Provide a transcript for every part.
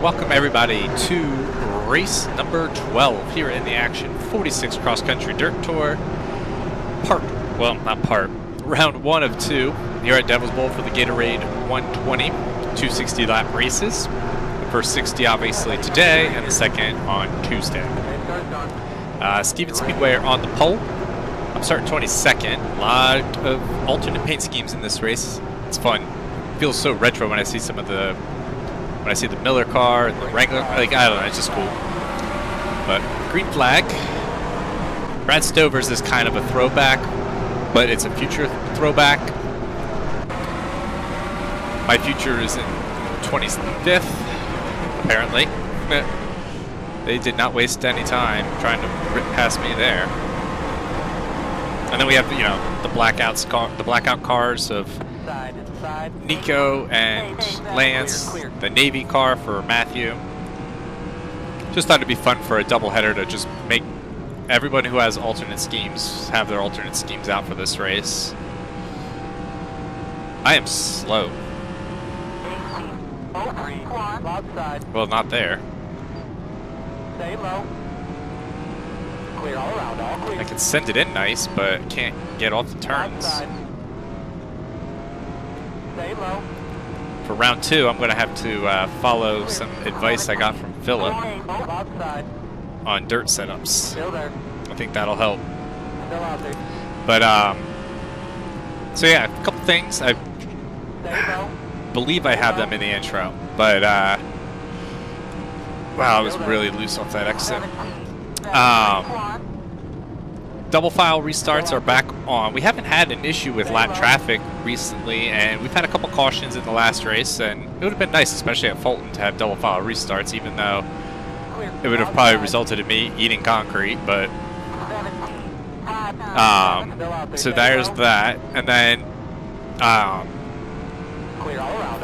Welcome everybody to race number 12 here in the Action46 Cross Country Dirt Tour. Round 1 of 2 here at Devil's Bowl for the Gatorade 120 260 lap races. The first 60 obviously today and the second on Tuesday. Steven Speedway are on the pole. I'm starting 22nd. A lot of alternate paint schemes in this race. It's fun. It feels so retro when I see some of the Miller car and the Wrangler. Like, I don't know, it's just cool. But green flag. Brad Stover's is kind of a throwback, but it's a future throwback. My future is in 25th, apparently. They did not waste any time trying to rip past me there. And then we have, you know, the blackout cars of Nico and Lance, the Navy car for Matthew. Just thought it'd be fun for a doubleheader to just make everyone who has alternate schemes have their alternate schemes out for this race. I am slow. Well, not there. Stay low. Clear all around, all clear. I can send it in nice, but can't get off the turns. Stay low. For round 2, I'm going to have to follow some advice I got from Philip on dirt setups. Still there. I think that'll help. Still out there. But, so yeah, a couple things. I believe I have them in the intro, but, wow, I was really loose off that exit. Double file restarts are back on. We haven't had an issue with lap traffic recently, and we've had a couple cautions in the last race, and it would have been nice, especially at Fulton, to have double file restarts, even though it would have probably resulted in me eating concrete, but so there's that. And then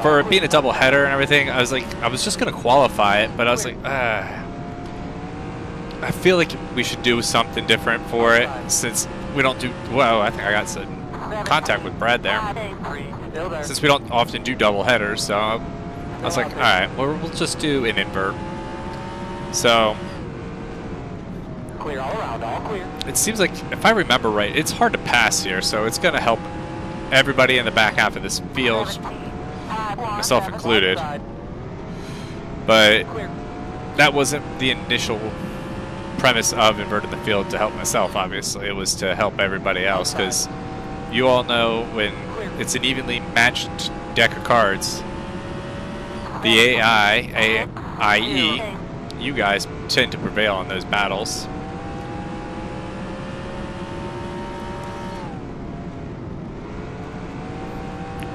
for being a double header and everything, I was just gonna qualify it, but I was like, I feel like we should do something different for it, since we don't do, well, I think I got some contact with Brad there. Since we don't often do double headers, so I was like, alright, well, we'll just do an invert. So, it seems like, if I remember right, it's hard to pass here, so it's going to help everybody in the back half of this field, myself included. But that wasn't the initial premise of inverting the field to help myself, obviously. It was to help everybody else, because you all know when it's an evenly matched deck of cards, the AIE, you guys tend to prevail in those battles.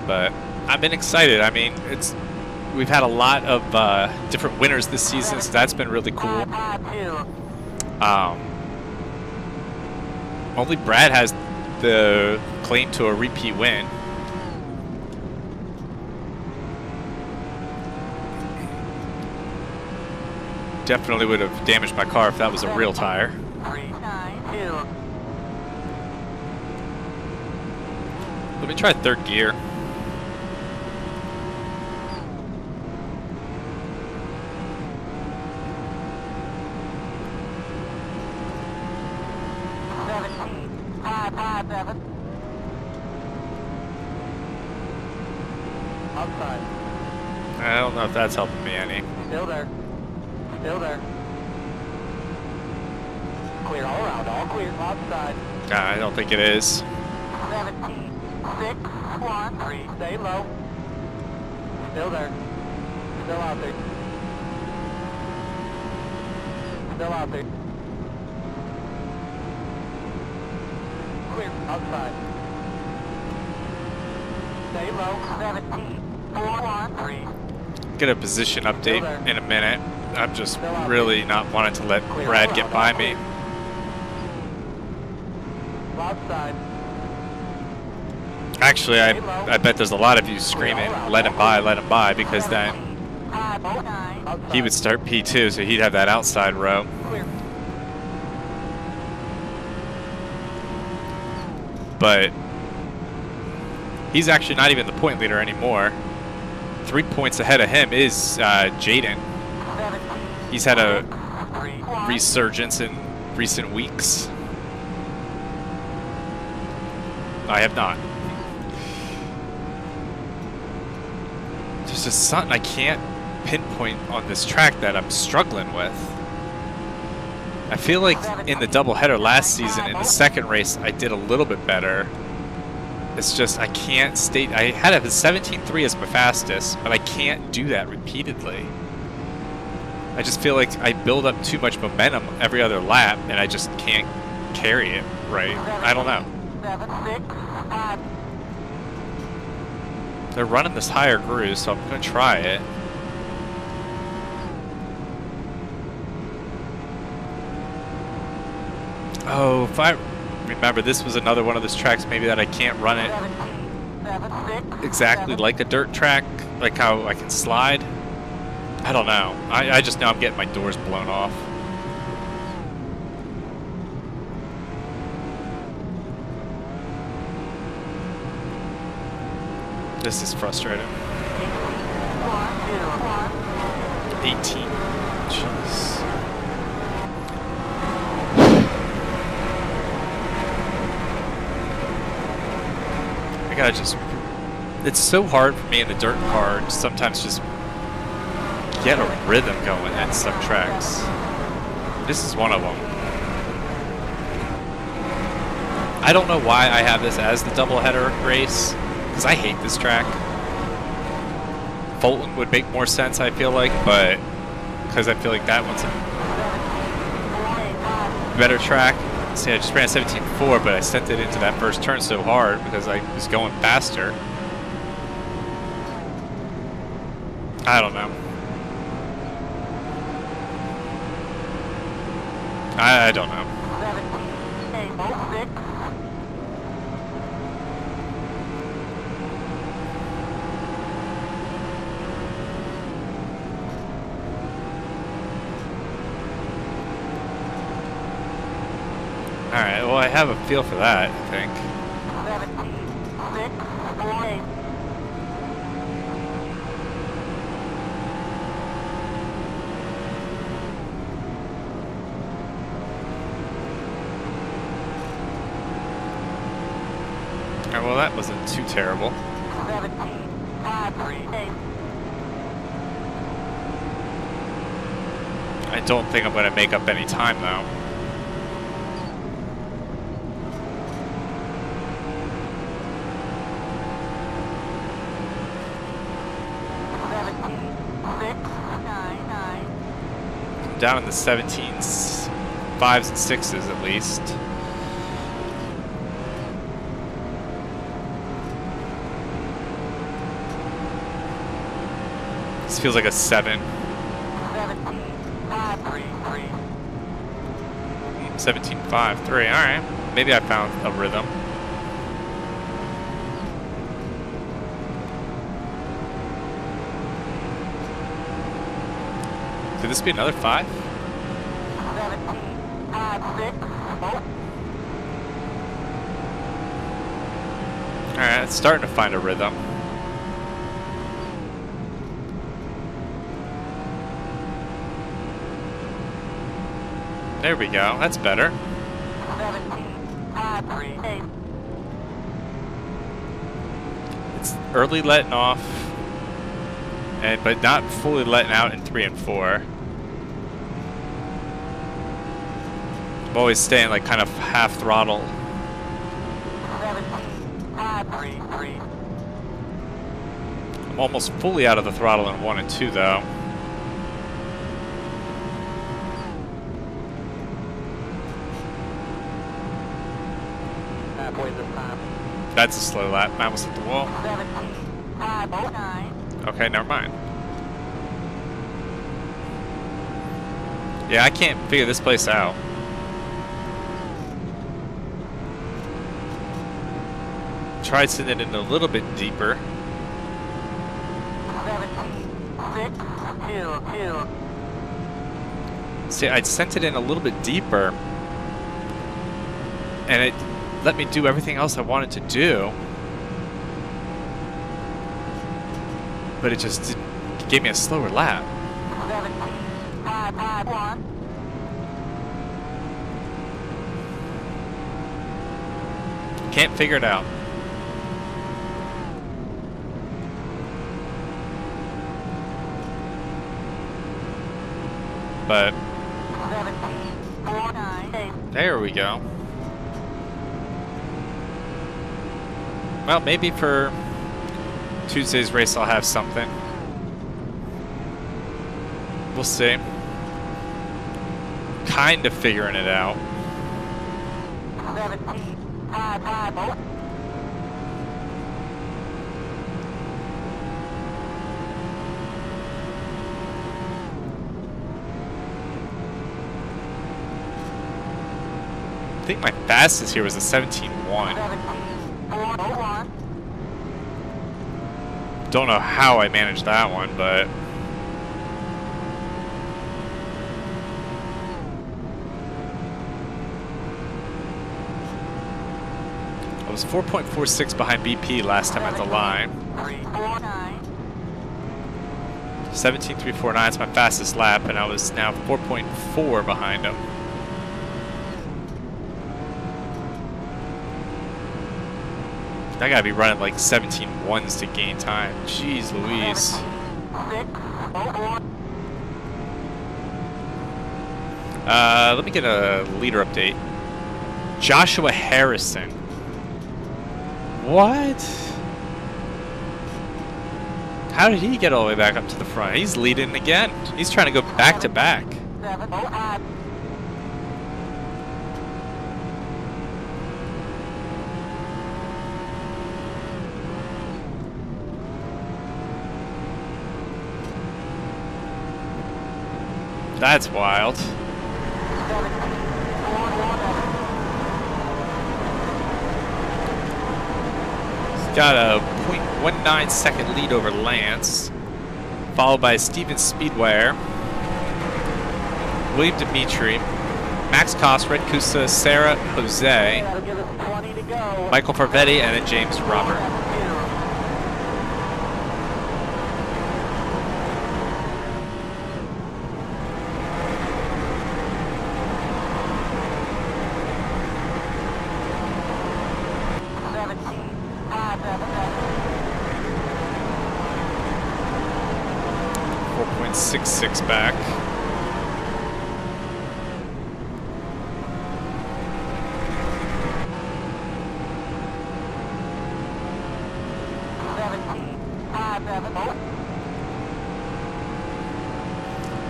But I've been excited. I mean, we've had a lot of different winners this season, so that's been really cool. Only Brad has the claim to a repeat win. Definitely would have damaged my car if that was a real tire. Let me try third gear. Outside. I don't know if that's helping me any. Still there. Still there. Clear all around, all clear. Outside. I don't think it is. 17, 6, 1, 3. Stay low. Still there. Still out there. Still out there. Clear. Outside. Stay low. 17, 4, 1, 3. Get a position update in a minute. I'm just really not wanting to let Brad get by me. Outside. Actually, I bet there's a lot of you screaming, let him by, because then he would start P2, so he'd have that outside row. But he's actually not even the point leader anymore. 3 points ahead of him is Jaden. He's had a resurgence in recent weeks. I have not. There's just something I can't pinpoint on this track that I'm struggling with. I feel like in the doubleheader last season, in the second race, I did a little bit better. It's just I can't state. I had a 17.3 as my fastest, but I can't do that repeatedly. I just feel like I build up too much momentum every other lap, and I just can't carry it right. I don't know. They're running this higher groove, so I'm going to try it. Oh, if I remember, this was another one of those tracks maybe that I can't run it exactly like a dirt track, like how I can slide. I don't know. I just know I'm getting my doors blown off. This is frustrating. 18. Jeez. I gotta just... It's so hard for me in the dirt car to sometimes just get a rhythm going at some tracks. This is one of them. I don't know why I have this as the doubleheader race, because I hate this track. Fulton would make more sense, I feel like, but because I feel like that one's a better track. See, I just ran 17.4, but I sent it into that first turn so hard because I was going faster. I don't know. I don't know. Alright, well I have a feel for that, I think. 17.648. Alright, well that wasn't too terrible. 17.538. I don't think I'm going to make up any time though. Down in the 17s, 5s and 6s at least. This feels like a 7. 17.53, alright. Maybe I found a rhythm. Could this be another 5? 17.56. Alright, it's starting to find a rhythm. There we go, that's better. 17.538. It's early letting off. But not fully letting out in 3 and 4. I'm always staying like kind of half throttle. 17.533. I'm almost fully out of the throttle in 1 and 2 though. Halfway this time. That's a slow lap. I almost hit the wall. 17.509. Okay, never mind. Yeah, I can't figure this place out. Tried sending it in a little bit deeper. 17.622. See, I sent it in a little bit deeper, and it let me do everything else I wanted to do. But it just gave me a slower lap. 17.5 551. Can't figure it out. But 1749. there we go. Well, maybe for Tuesday's race I'll have something. We'll see. Kind of figuring it out. 17550. I think my fastest here was a 17.1. 17401. Don't know how I managed that one, but I was 4.46 behind BP last time at the line. 349. 17.349 is my fastest lap, and I was now 4.4 behind him. I gotta be running like 17.1s to gain time. Jeez Louise. 601. Let me get a leader update. Joshua Harrison. What? How did he get all the way back up to the front? He's leading again. He's trying to go back to back. 705. That's wild. 17411. He's got a 0.19 second lead over Lance, followed by Steven Speedwire, William Dimitri, Max Koss, Red Kusa, Sarah Jose, That'll give us 20 to go. Michael Farvetti, and then James Robert. .66 back.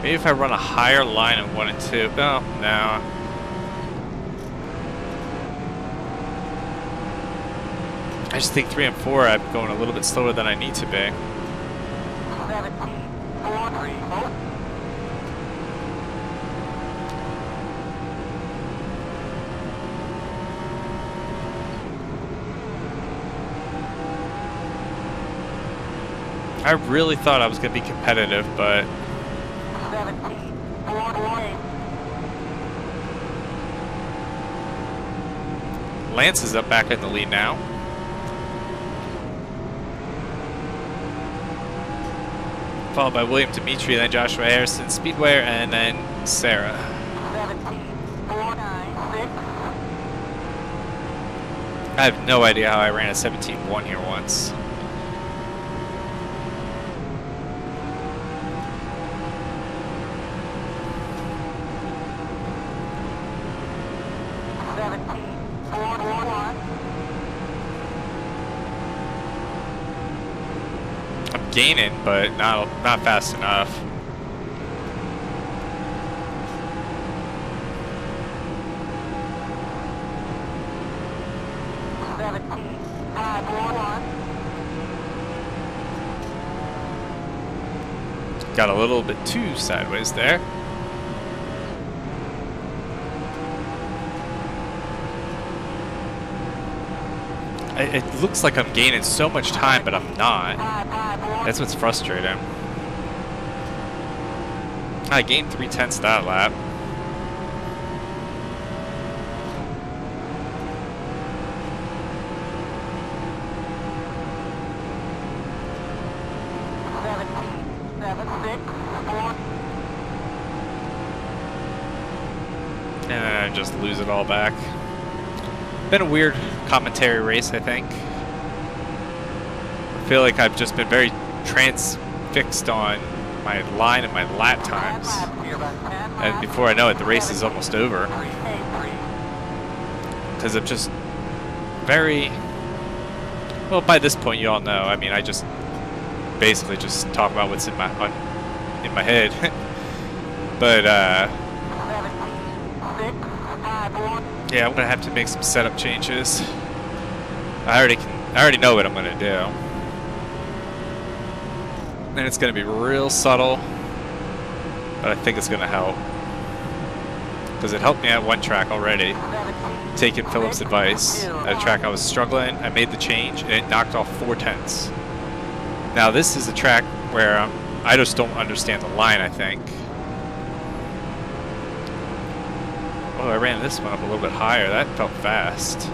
Maybe if I run a higher line of 1 and 2. Oh, no. I just think 3 and 4 I'm going a little bit slower than I need to be. 17430. I really thought I was going to be competitive, but 17428. Lance is up back in the lead now. Followed by William Dimitri, then Joshua Harrison, Speedwire, and then Sarah. 17496. I have no idea how I ran a 17.1 here once. I'm gaining, but not fast enough. Got a little bit too sideways there. It looks like I'm gaining so much time, but I'm not. That's what's frustrating. I gained 0.3 that lap. and then I just lose it all back. Been a weird commentary race, I think. I feel like I've just been very transfixed on my line and my lap times. And before I know it, the race is almost over. Because I'm just very... Well, by this point, you all know. I mean, I just basically just talk about what's in my head. But, yeah, I'm gonna have to make some setup changes. I already know what I'm gonna do. And it's gonna be real subtle, but I think it's gonna help. Because it helped me at one track already. Taking Philip's advice at a track I was struggling, I made the change and it knocked off 4/10. Now this is a track where I just don't understand the line, I think. Oh, I ran this one up a little bit higher. That felt fast.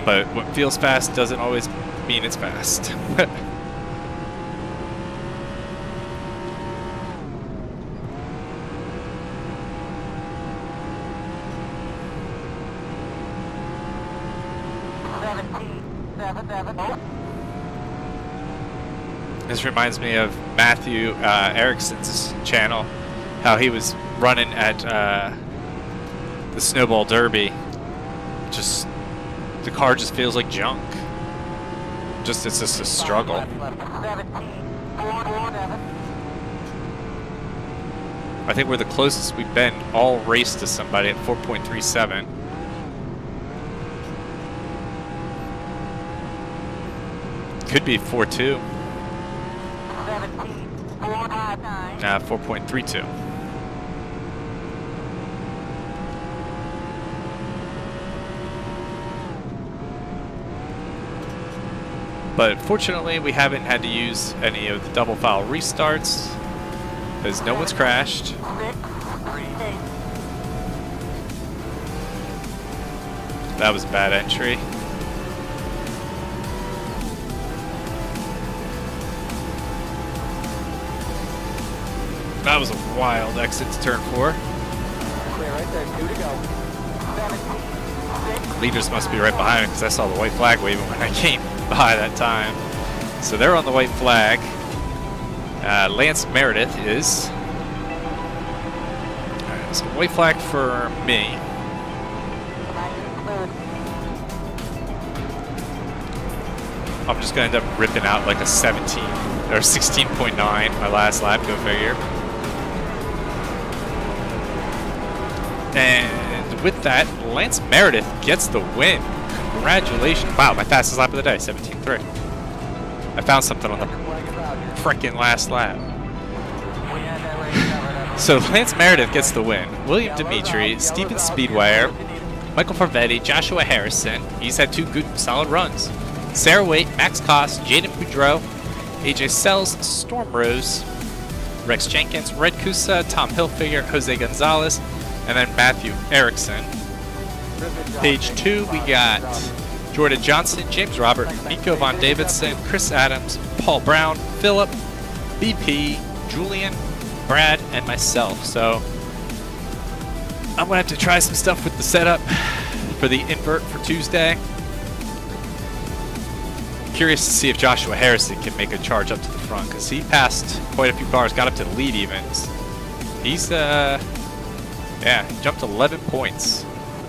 But what feels fast doesn't always mean it's fast. This reminds me of Matthew Erickson's channel, how he was running at the Snowball Derby. Just the car just feels like junk. It's just a struggle. I think we're the closest we've been all race to somebody at 4.37. Could be 4.2. Nah, 4.32. But fortunately, we haven't had to use any of the double file restarts because no one's crashed. That was a bad entry. That was a wild exit to turn 4. Right there, 2 to go. Leaders must be right behind me because I saw the white flag waving when I came by that time. So they're on the white flag. Lance Meredith is. Alright, so white flag for me. I'm just going to end up ripping out like a 17 or 16.9 my last lap, go figure. And with that, Lance Meredith gets the win. Congratulations. Wow, my fastest lap of the day, 17.3. I found something on the frickin' last lap. So Lance Meredith gets the win. William Dimitri, Steven Speedwayer, Michael Farvetti, Joshua Harrison. He's had 2 good, solid runs. Sarah Waite, Max Koss, Jaden Boudreau, AJ Sells, Storm Rose, Rex Jenkins, Red Kusa, Tom Hilfiger, Jose Gonzalez, and then Matthew Erickson. Page 2, we got Jordan Johnson, James Robert, Nikko Von Davidson, Chris Adams, Paul Brown, Philip, BP, Julian, Brad, and myself. So I'm gonna have to try some stuff with the setup for the invert for Tuesday. Curious to see if Joshua Harrison can make a charge up to the front because he passed quite a few cars, got up to the lead even. He's yeah, jumped 11 points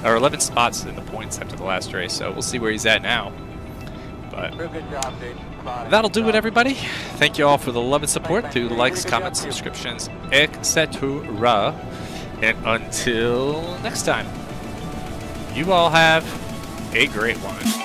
or 11 spots in the points after the last race. So we'll see where he's at now. But that'll do it, everybody. Thank you all for the love and support through likes, comments, subscriptions, etc. And until next time, you all have a great one.